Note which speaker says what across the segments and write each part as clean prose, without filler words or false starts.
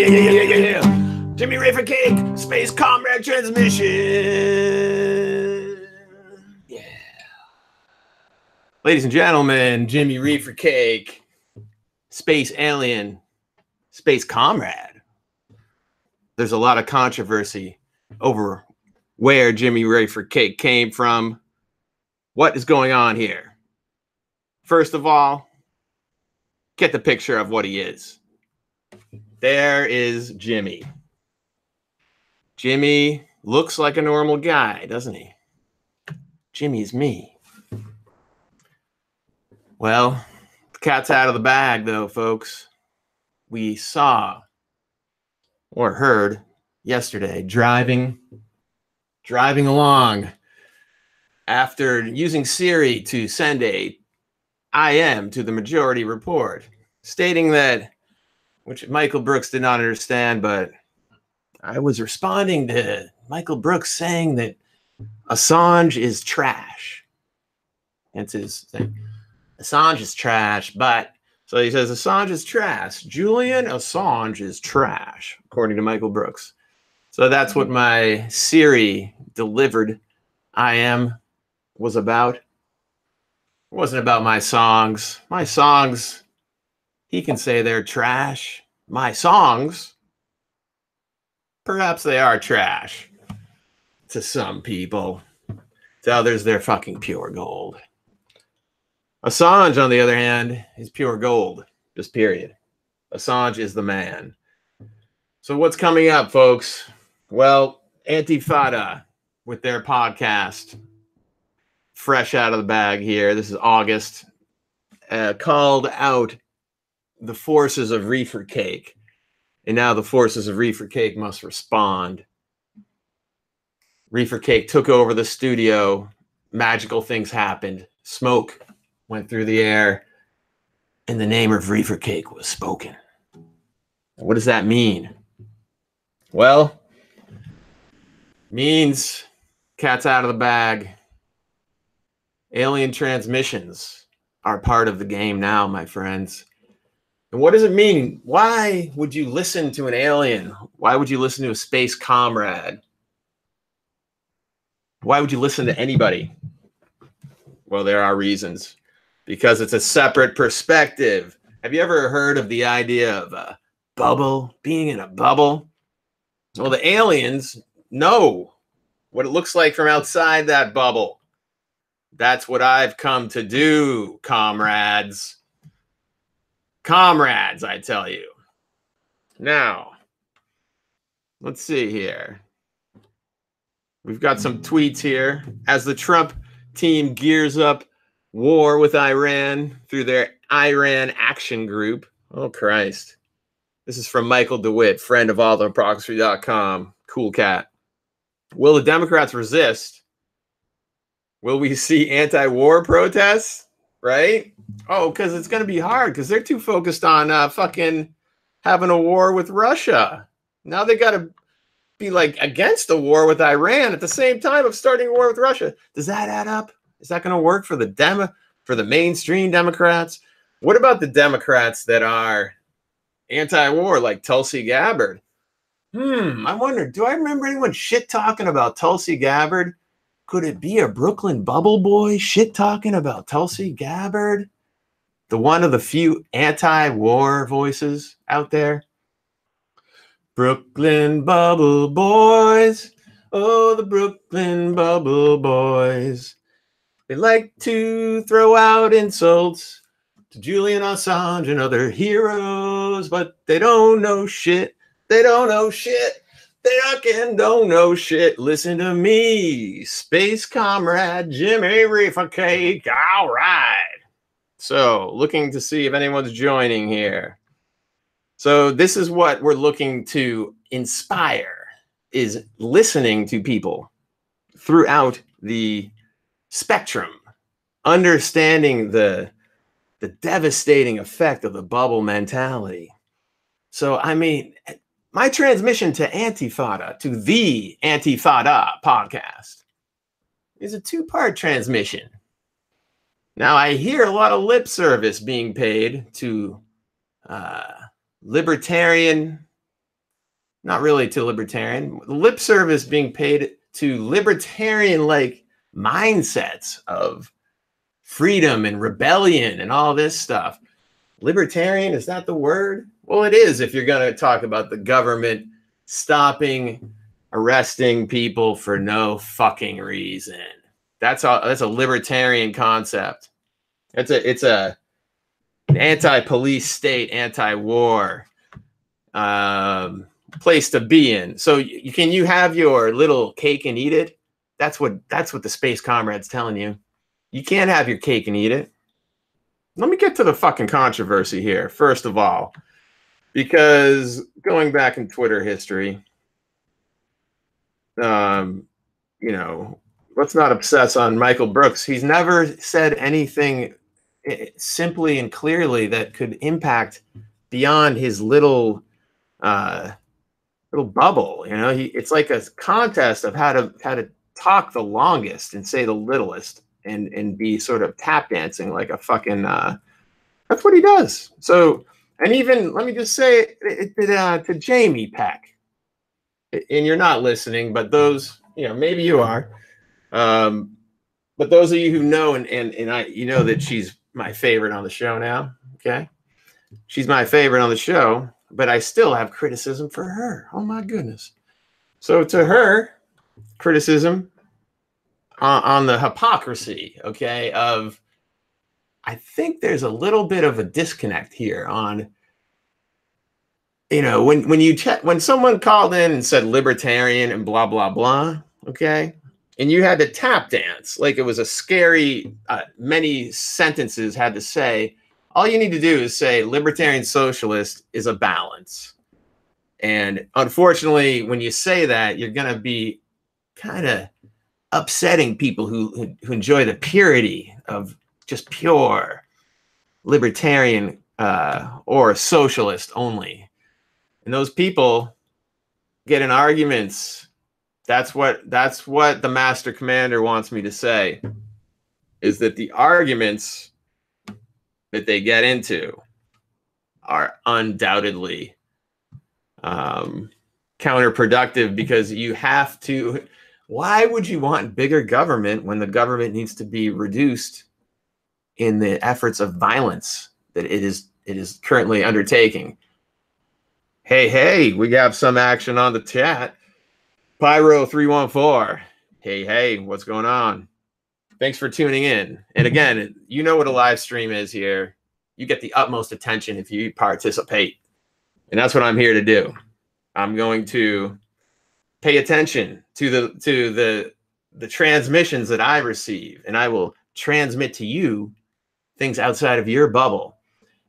Speaker 1: Yeah. Jimmy Reefercake, Space Comrade Transmission. Yeah. Ladies and gentlemen, Jimmy Reefercake, Space Alien, Space Comrade. There's a lot of controversy over where Jimmy Reefercake came from. What is going on here? First of all, get the picture of what he is. There is Jimmy. Jimmy looks like a normal guy, doesn't he? Jimmy's me. Well, the cat's out of the bag, though, folks. We saw or heard yesterday driving along after using Siri to send a IM to the Majority Report, stating that, which Michael Brooks did not understand, but I was responding to Michael Brooks saying that Assange is trash. That's his thing. Assange is trash, but so he says Assange is trash. Julian Assange is trash, according to Michael Brooks. So that's what my Siri delivered IM was about. It wasn't about my songs. My songs, he can say they're trash. My songs, perhaps they are trash to some people. To others, they're fucking pure gold. Assange, on the other hand, is pure gold. Just period. Assange is the man. So what's coming up, folks? Well, Antifada with their podcast, fresh out of the bag here. This is August. Called out the forces of Reefercake. And now the forces of Reefercake must respond. Reefercake took over the studio. Magical things happened. Smoke went through the air. And the name of Reefercake was spoken. What does that mean? Well, means cat's out of the bag. Alien transmissions are part of the game now, my friends. And what does it mean? Why would you listen to an alien? Why would you listen to a space comrade? Why would you listen to anybody? Well, there are reasons. Because it's a separate perspective. Have you ever heard of the idea of a bubble, being in a bubble? Well, the aliens know what it looks like from outside that bubble. That's what I've come to do, comrades. Comrades, I tell you. Now, let's see here. We've got some tweets here. As the Trump team gears up war with Iran through their Iran Action Group. Oh, Christ. This is from Michael DeWitt, friend of AlderProxy.com. Cool cat. Will the Democrats resist? Will we see anti-war protests? Right? Oh, because it's going to be hard because they're too focused on fucking having a war with Russia. Now they got to be like against the war with Iran at the same time of starting a war with Russia. Does that add up? Is that going to work for the mainstream Democrats? What about the Democrats that are anti-war, like Tulsi Gabbard? I wonder, do I remember anyone shit-talking about Tulsi Gabbard? Could it be a Brooklyn bubble boy shit-talking about Tulsi Gabbard? The one of the few anti-war voices out there? Brooklyn bubble boys. Oh, the Brooklyn bubble boys. They like to throw out insults to Julian Assange and other heroes, but they don't know shit. They don't know shit. They don't know shit. Listen to me, Space Comrade Jimmy Reefercake. All right. So, looking to see if anyone's joining here. So, this is what we're looking to inspire, is listening to people throughout the spectrum, understanding the devastating effect of the bubble mentality. So, I mean, my transmission to Antifada, to the Antifada podcast, is a two-part transmission. Now, I hear a lot of lip service being paid to libertarian not really to libertarian. Lip service being paid to libertarian-like mindsets of freedom and rebellion and all this stuff. Libertarian, is that the word? Well, it is if you're going to talk about the government stopping, arresting people for no fucking reason. That's a libertarian concept. It's an anti-police state, anti-war place to be in. So can you have your little cake and eat it? That's what the Space Comrade's telling you. You can't have your cake and eat it. Let me get to the fucking controversy here, first of all, because going back in Twitter history, you know, let's not obsess on Michael Brooks. He's never said anything simply and clearly that could impact beyond his little bubble. You know, it's like a contest of how to talk the longest and say the littlest and be sort of tap dancing like a fucking that's what he does. So, and even let me just say it to Jamie Peck, and you're not listening, but those, you know, maybe you are, but those of you who know and I, you know that she's my favorite on the show now. Okay, she's my favorite on the show, but I still have criticism for her. Oh my goodness. So to her, criticism on the hypocrisy, okay, of I think there's a little bit of a disconnect here on, you know, when someone called in and said libertarian and blah blah blah, okay, and you had to tap dance like it was a scary many sentences had to say. All you need to do is say libertarian socialist is a balance. And unfortunately, when you say that, you're going to be kind of upsetting people who enjoy the purity of just pure libertarian or socialist only. And those people get in arguments. That's what the master commander wants me to say, is that the arguments that they get into are undoubtedly counterproductive, because you have to. Why would you want bigger government when the government needs to be reduced in the efforts of violence that it is currently undertaking? Hey, we have some action on the chat. Pyro314. Hey, what's going on? Thanks for tuning in. And again, you know what a live stream is here. You get the utmost attention if you participate. And that's what I'm here to do. I'm going to pay attention to the transmissions that I receive, and I will transmit to you things outside of your bubble.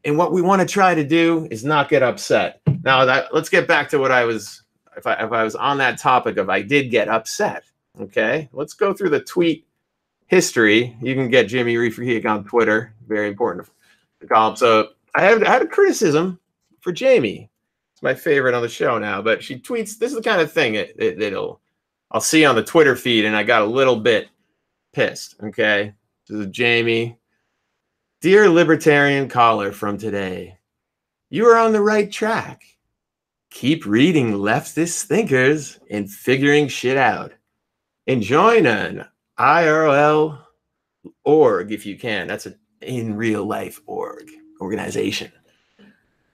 Speaker 1: And what we want to try to do is not get upset. Now, let's get back to what I was, if I was on that topic of I did get upset. Okay, let's go through the tweet history. You can get Jimmy Reefercake on Twitter. Very important to call him. So I had a criticism for Jamie. It's my favorite on the show now, but she tweets. This is the kind of thing that I'll see on the Twitter feed, and I got a little bit pissed. Okay, this is Jamie. Dear libertarian caller from today, you are on the right track. Keep reading leftist thinkers and figuring shit out. And join an IRL org if you can. That's an in real life organization.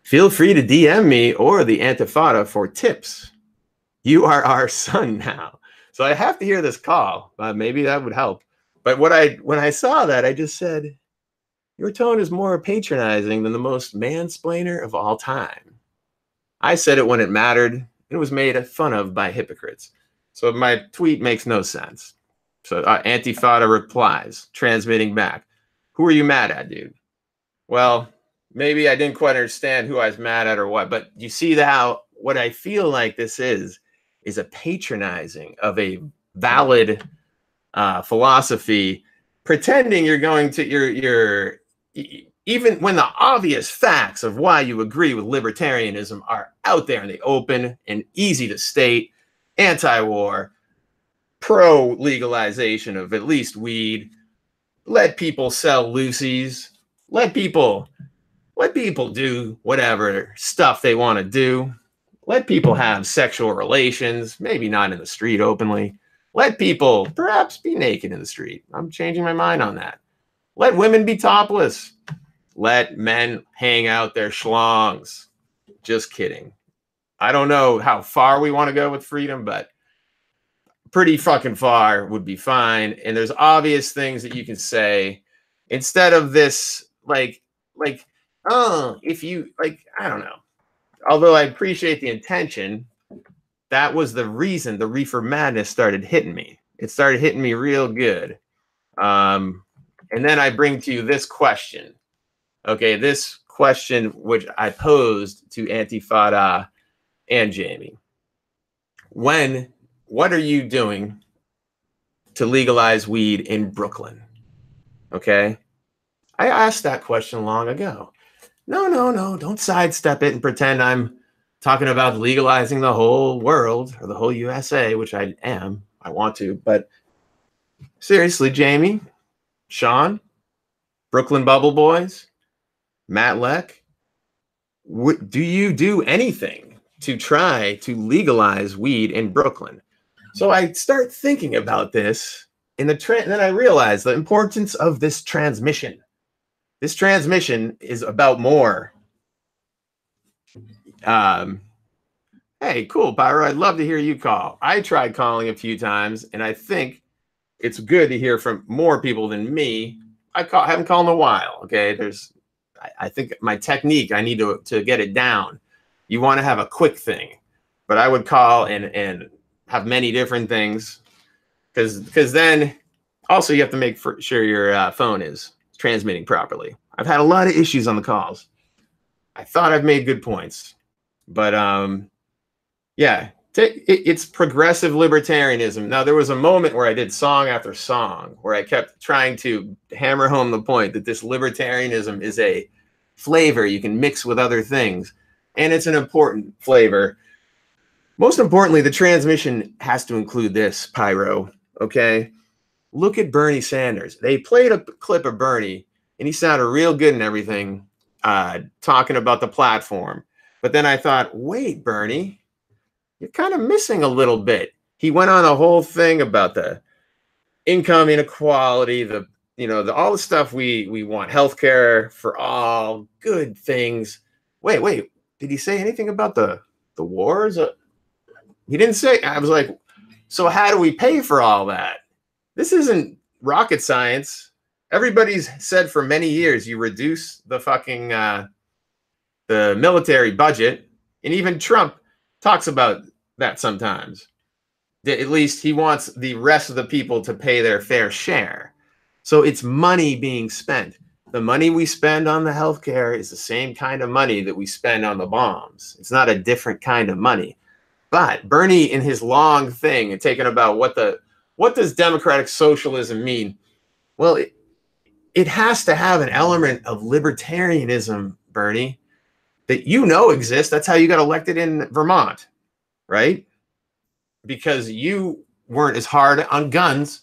Speaker 1: Feel free to DM me or the Antifada for tips. You are our son now. So I have to hear this call. Maybe that would help. But when I saw that, I just said, your tone is more patronizing than the most mansplainer of all time. I said it when it mattered, and it was made fun of by hypocrites. So my tweet makes no sense. So Antifada replies, transmitting back. Who are you mad at, dude? Well, maybe I didn't quite understand who I was mad at or what, but you see how what I feel like this is a patronizing of a valid philosophy, pretending you're going to, even when the obvious facts of why you agree with libertarianism are out there in the open and easy to state, anti-war, pro-legalization of at least weed, let people sell loosies, let people do whatever stuff they want to do, Let people have sexual relations, maybe not in the street openly. Let people perhaps be naked in the street. I'm changing my mind on that. Let women be topless. Let men hang out their schlongs. Just kidding. I don't know how far we want to go with freedom, but pretty fucking far would be fine. And there's obvious things that you can say instead of this, oh, if you, like, I don't know. Although I appreciate the intention, that was the reason the reefer madness started hitting me. It started hitting me real good. And then I bring to you this question. Okay, this question which I posed to Antifada and Jamie. What are you doing to legalize weed in Brooklyn? Okay, I asked that question long ago. No, don't sidestep it and pretend I'm talking about legalizing the whole world or the whole USA, which I am. I want to, but seriously, Jamie, Sean, Brooklyn Bubble Boys, Matt Leck, do you do anything to try to legalize weed in Brooklyn? So I start thinking about this in the then I realize the importance of this transmission. This transmission is about more. Hey, cool, Pyro. I'd love to hear you call. I tried calling a few times, and I think it's good to hear from more people than me. Haven't called in a while. Okay, I think my technique, I need to get it down. You want to have a quick thing, but I would call and have many different things because then also you have to make sure your phone is transmitting properly. I've had a lot of issues on the calls. I thought I've made good points, but yeah, it's progressive libertarianism. Now, there was a moment where I did song after song where I kept trying to hammer home the point that this libertarianism is a flavor you can mix with other things, and it's an important flavor. Most importantly, the transmission has to include this, Pyro, okay? Look at Bernie Sanders. They played a clip of Bernie, and he sounded real good and everything, talking about the platform. But then I thought, wait, Bernie, you're kind of missing a little bit. He went on a whole thing about the income inequality, all the stuff we want, healthcare for all, good things. Wait, did he say anything about the wars? He didn't say. I was like, so how do we pay for all that? This isn't rocket science. Everybody's said for many years you reduce the fucking the military budget, and even Trump talks about that sometimes. At least he wants the rest of the people to pay their fair share. So it's money being spent. The money we spend on the healthcare is the same kind of money that we spend on the bombs. It's not a different kind of money. But Bernie, in his long thing and taking about what does democratic socialism mean? Well, it has to have an element of libertarianism, Bernie, that exists. That's how you got elected in Vermont, right? Because you weren't as hard on guns,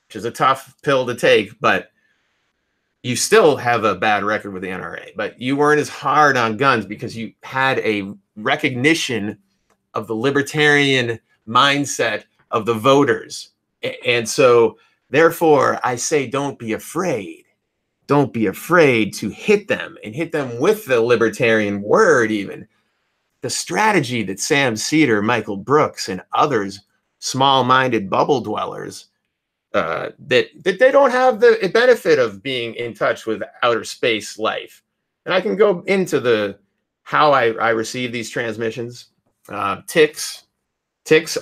Speaker 1: which is a tough pill to take, but you still have a bad record with the NRA. But you weren't as hard on guns because you had a recognition of the libertarian mindset of the voters. And so, therefore, I say don't be afraid. Don't be afraid to hit them and hit them with the libertarian word even. The strategy that Sam Cedar, Michael Brooks, and others, small-minded bubble dwellers, that they don't have the benefit of being in touch with outer space life. And I can go into how I receive these transmissions. Ticks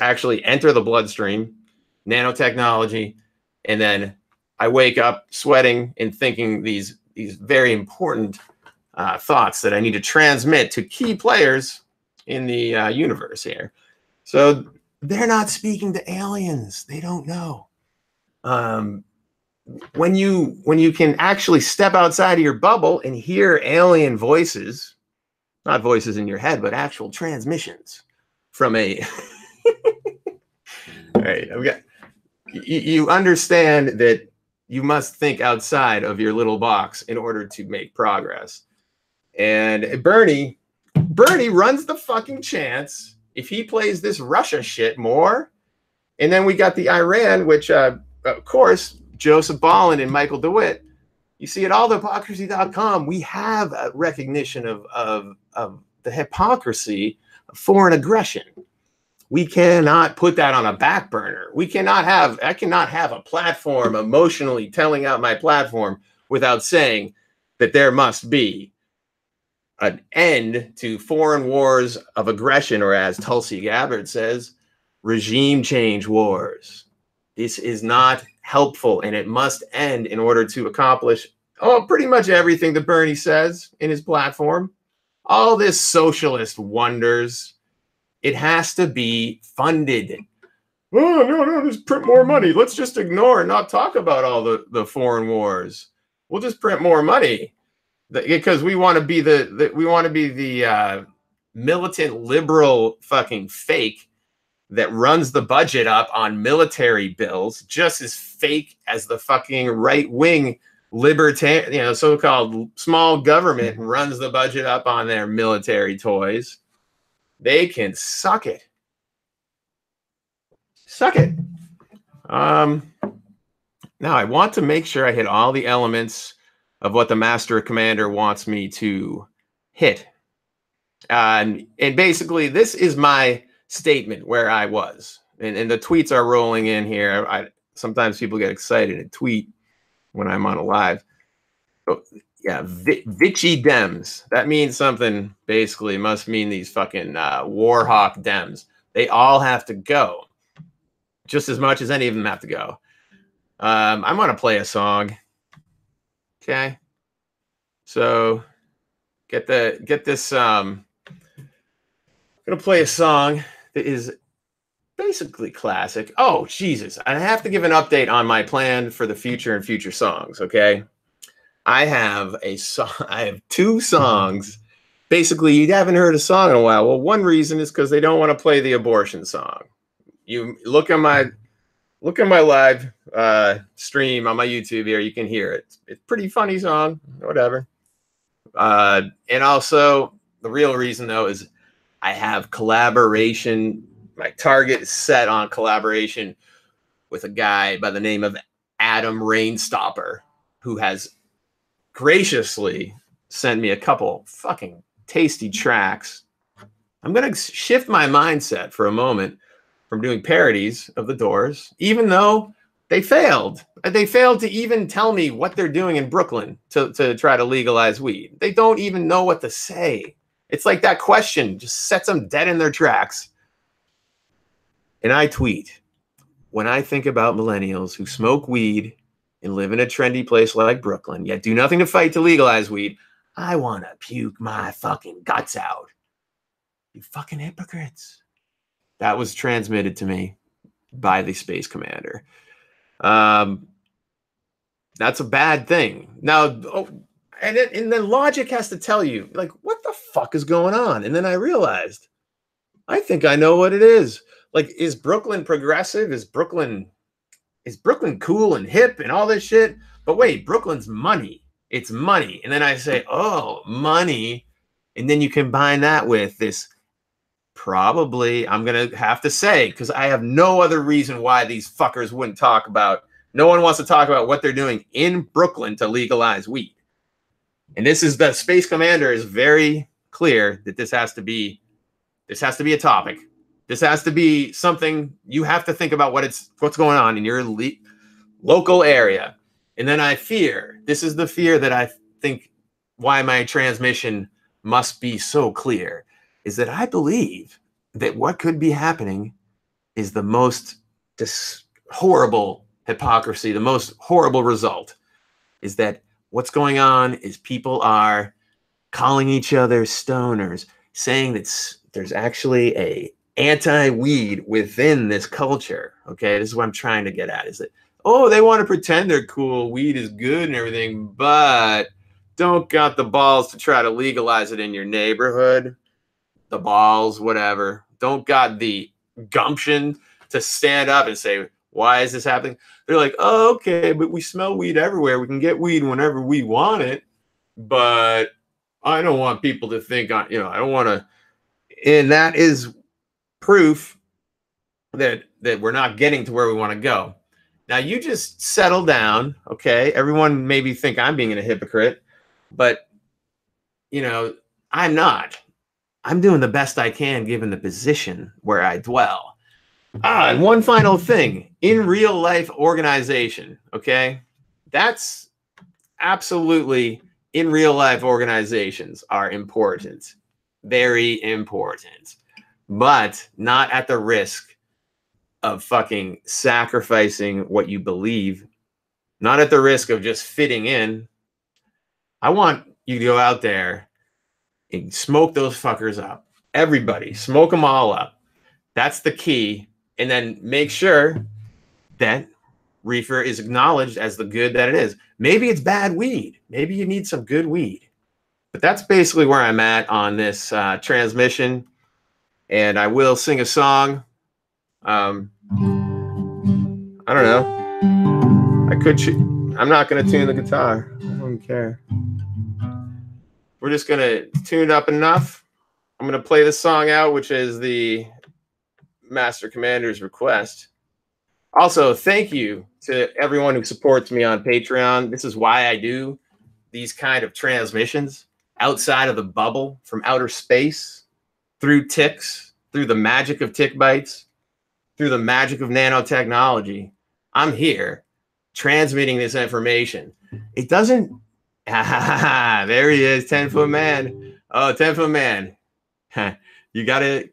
Speaker 1: actually enter the bloodstream, nanotechnology, and then I wake up sweating and thinking these very important thoughts that I need to transmit to key players in the universe here. So they're not speaking to aliens. They don't know. When you can actually step outside of your bubble and hear alien voices, not voices in your head, but actual transmissions from a all right, you understand that you must think outside of your little box in order to make progress. And Bernie, Bernie runs the fucking chance if he plays this Russia shit more. And then we got the Iran, which, of course, Joseph Ballin and Michael DeWitt. You see, at allthehypocrisy.com, we have a recognition of the hypocrisy of foreign aggression. We cannot put that on a back burner. I cannot have a platform emotionally telling out my platform without saying that there must be an end to foreign wars of aggression, or as Tulsi Gabbard says, regime change wars. This is not helpful, and it must end in order to accomplish pretty much everything that Bernie says in his platform. All this socialist wonders. It has to be funded. Oh, no, just print more money. Let's just ignore and not talk about all the foreign wars. We'll just print more money because we want to be the militant liberal fucking fake that runs the budget up on military bills, just as fake as the fucking right-wing libertarian, so-called small government runs the budget up on their military toys. They can suck it. Suck it. Now I want to make sure I hit all the elements of what the Master Commander wants me to hit. And basically, this is my statement where I was. And the tweets are rolling in here. Sometimes people get excited and tweet when I'm on a live. Oh, yeah, Vichy Dems. That means something, basically. It must mean these fucking Warhawk Dems. They all have to go. Just as much as any of them have to go. I'm going to play a song. Okay. So, get this. I'm going to play a song that is basically classic. Oh, Jesus. I have to give an update on my plan for the future and future songs, okay? I have two songs. Basically, you haven't heard a song in a while. Well, one reason is because they don't want to play the abortion song. You look at my live stream on my YouTube here. You can hear it. It's a pretty funny song. Whatever. And also, the real reason, though, is I have collaboration. My target is set on collaboration with a guy by the name of Adam Rainstopper, who has graciously sent me a couple fucking tasty tracks. I'm going to shift my mindset for a moment from doing parodies of the Doors, even though they failed. They failed to even tell me what they're doing in Brooklyn to try to legalize weed. They don't even know what to say. It's like that question just sets them dead in their tracks. And I tweet, when I think about millennials who smoke weed and live in a trendy place like Brooklyn, yet do nothing to fight to legalize weed, I want to puke my fucking guts out. You fucking hypocrites. That was transmitted to me by the Space Commander. That's a bad thing. Now, and then logic has to tell you, like, what the fuck is going on? And then I realized, I think I know what it is. Like, is Brooklyn progressive? Is Brooklyn cool and hip and all this shit? But wait, Brooklyn's money. It's money. And then I say, oh, money. And then you combine that with this, probably, I'm going to have to say, because I have no other reason why these fuckers wouldn't talk about, no one wants to talk about what they're doing in Brooklyn to legalize weed. And this is, the Space Commander is very clear that this has to be a topic. This has to be something you have to think about what's going on in your local area. And then this is the fear that I think why my transmission must be so clear, is that I believe that what could be happening is the most horrible hypocrisy, the most horrible result is that what's going on is people are calling each other stoners, saying that there's actually a anti-weed within this culture. Okay, this is what I'm trying to get at, is that, oh, they want to pretend they're cool, weed is good and everything, but don't got the balls to try to legalize it in your neighborhood. The balls, whatever. Don't got the gumption to stand up and say, why is this happening? They're like, oh, okay, but we smell weed everywhere. We can get weed whenever we want it. But I don't want people to think, I don't want to. And that is proof that we're not getting to where we want to go. Now, you just settle down, okay? Everyone maybe think I'm being a hypocrite, but, I'm not. I'm doing the best I can given the position where I dwell. And one final thing. In real life organization, okay? That's absolutely, in real life organizations are important. Very important. But not at the risk of fucking sacrificing what you believe. Not at the risk of just fitting in. I want you to go out there and smoke those fuckers up. Everybody, smoke them all up. That's the key. And then make sure that reefer is acknowledged as the good that it is. Maybe it's bad weed. Maybe you need some good weed. But that's basically where I'm at on this transmission. And I will sing a song. I don't know. I'm not going to tune the guitar. I don't care. We're just going to tune it up enough. I'm going to play this song out, which is the Master Commander's request. Also, thank you to everyone who supports me on Patreon. This is why I do these kind of transmissions outside of the bubble, from outer space, through ticks, through the magic of tick bites, through the magic of nanotechnology. I'm here transmitting this information. It doesn't... there he is, 10-foot man. Oh, 10-foot man. You gotta...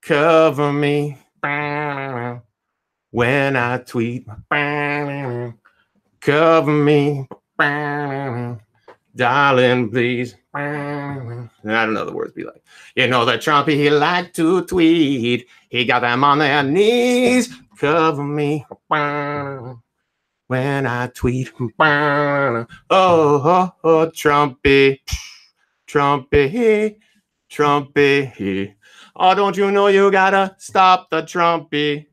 Speaker 1: Cover me when I tweet. Cover me, darling, please. I don't know the words be like. You know that Trumpy, he liked to tweet. He got them on their knees. Cover me when I tweet. Oh, oh, oh, Trumpy, Trumpy, Trumpy. Oh, don't you know you gotta stop the Trumpy?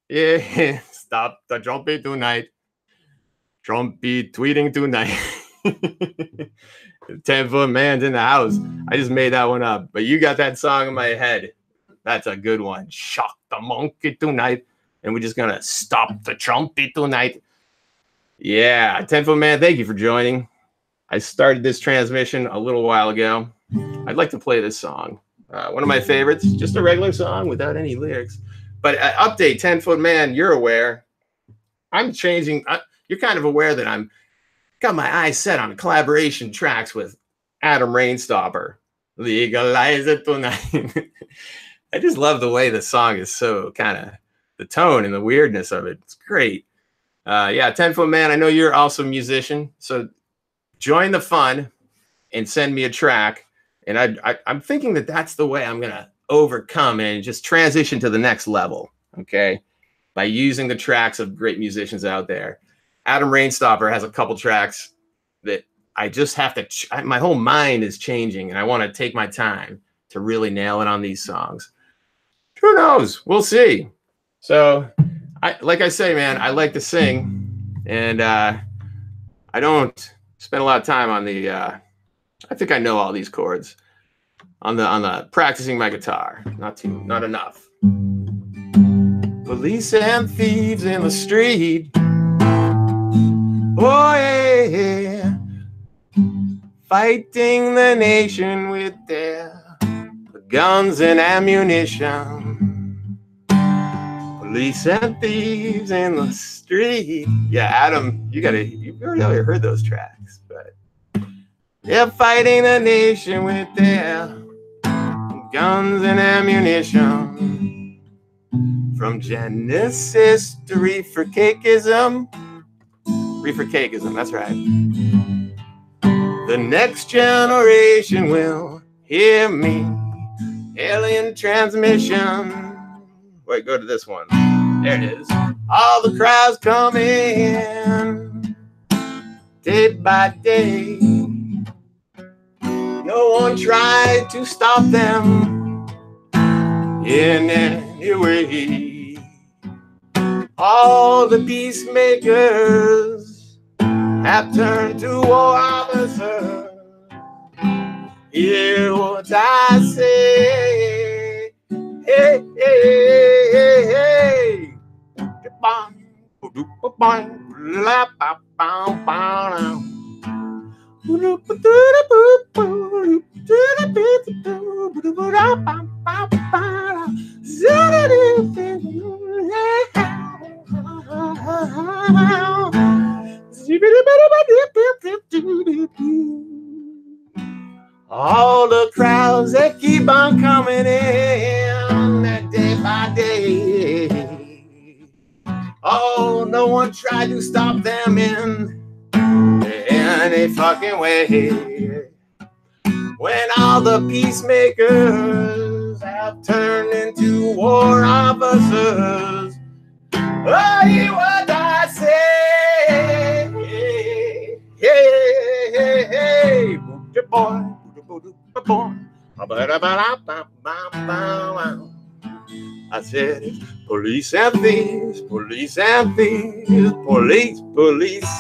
Speaker 1: Yeah, stop the Trumpy tonight. Trumpy tweeting tonight. 10-foot man's in the house. I just made that one up, but you got that song in my head. That's a good one. Shock the monkey tonight. And we're just gonna stop the Trumpy tonight. Yeah, 10-foot man, thank you for joining. I started this transmission a little while ago. I'd like to play this song. One of my favorites, just a regular song without any lyrics. But update, 10-foot man, you're aware. I'm changing. You're kind of aware that I'm got my eyes set on collaboration tracks with Adam Rainstopper. Legalize it tonight. I just love the way the song is so kind of, the tone and the weirdness of it. It's great. Yeah, 10-foot man, I know you're also a musician. So join the fun and send me a track. And I'm thinking that that's the way I'm going to overcome and just transition to the next level, okay, by using the tracks of great musicians out there. Adam Rainstopper has a couple tracks that I just have to, my whole mind is changing, and I want to take my time to really nail it on these songs. Who knows? We'll see. So, like I say, man, I like to sing, and I don't spend a lot of time on the, I think I know all these chords on the practicing my guitar. Not enough. Police and thieves in the street. Oh yeah, fighting the nation with their guns and ammunition. Police and thieves in the street. Yeah, Adam, you've already heard those tracks, but they're fighting the nation with their guns and ammunition. From Genesis to Reefercakeism. Reefercakeism, that's right. The next generation will hear me. Alien transmission. Wait, go to this one. There it is. All the crowds come in, day by day. No one tried to stop them in any way. All the peacemakers have turned to war officers. Hear what I say. Hey, hey, hey, hey. All the crowds that keep on coming in day by day. Oh, no one tried to stop them in any fucking way. When all the peacemakers have turned into war officers, oh, hear what I say. Hey, hey, hey, boy, boy. I said it's police and thieves, police and thieves, police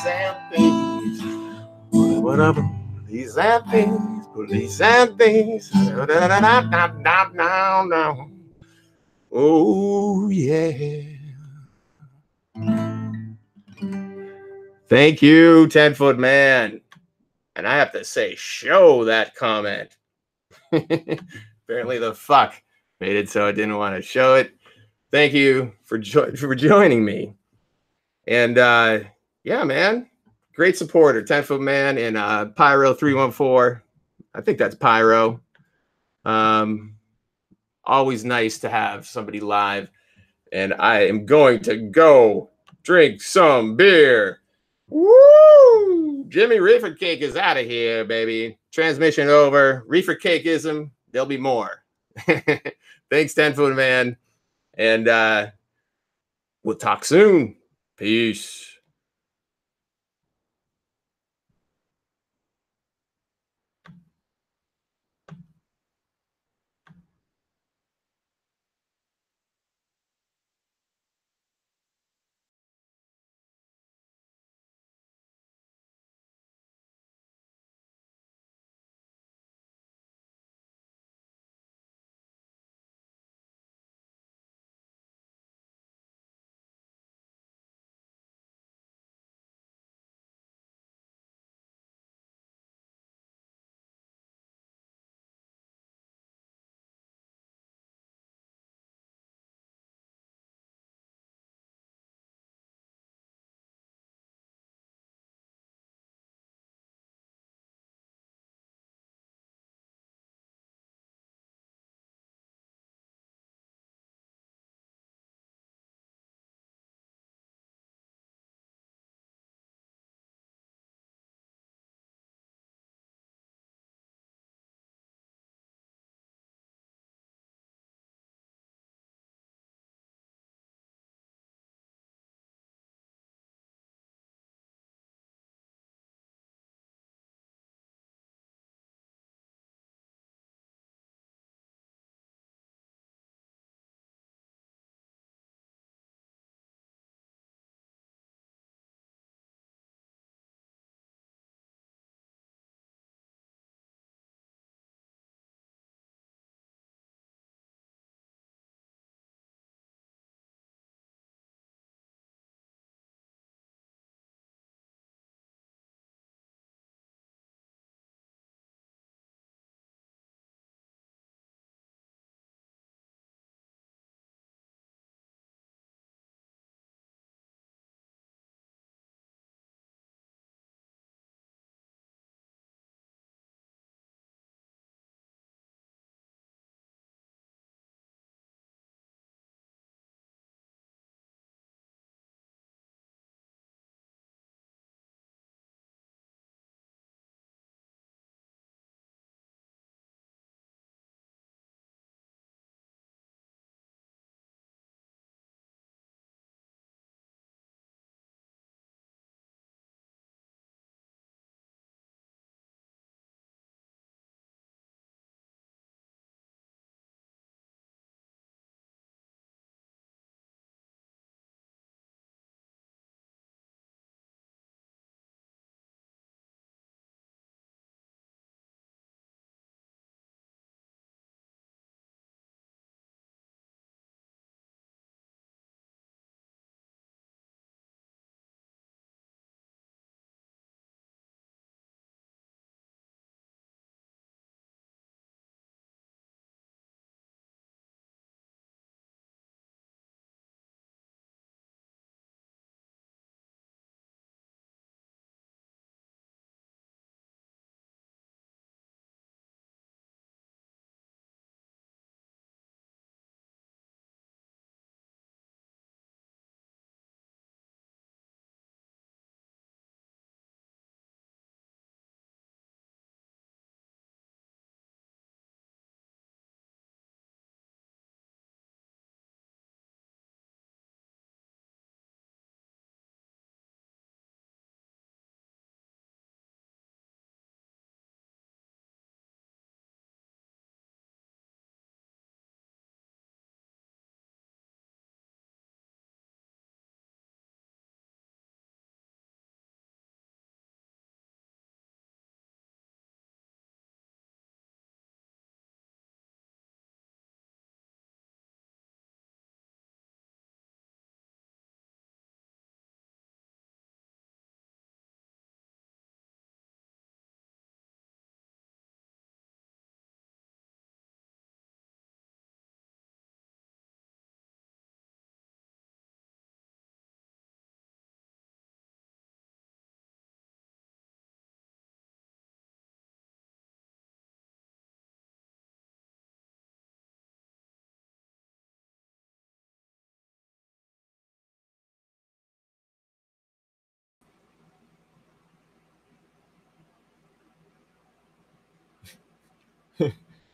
Speaker 1: and thieves. Whatever, police and thieves, police and thieves. Oh, yeah. Thank you, 10-foot man. And I have to say, show that comment. Apparently the fuck made it so I didn't want to show it. Thank you for joining me. And yeah, man, great supporter, 10-foot man and Pyro 314. I think that's Pyro. Always nice to have somebody live. And I am going to go drink some beer. Woo! Jimmy Reefercake is out of here, baby. Transmission over. Reefercakeism. There'll be more. Thanks, 10-foot man. And we'll talk soon. Peace.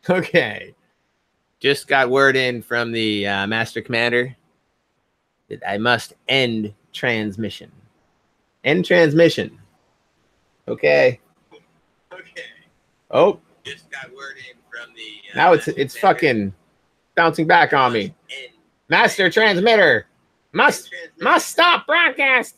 Speaker 1: Okay. Just got word in from the Master Commander that I must end transmission. End transmission. Okay. Okay. Oh. Just got word in from the now it's fucking bouncing back on me. Master transmitter must stop broadcast.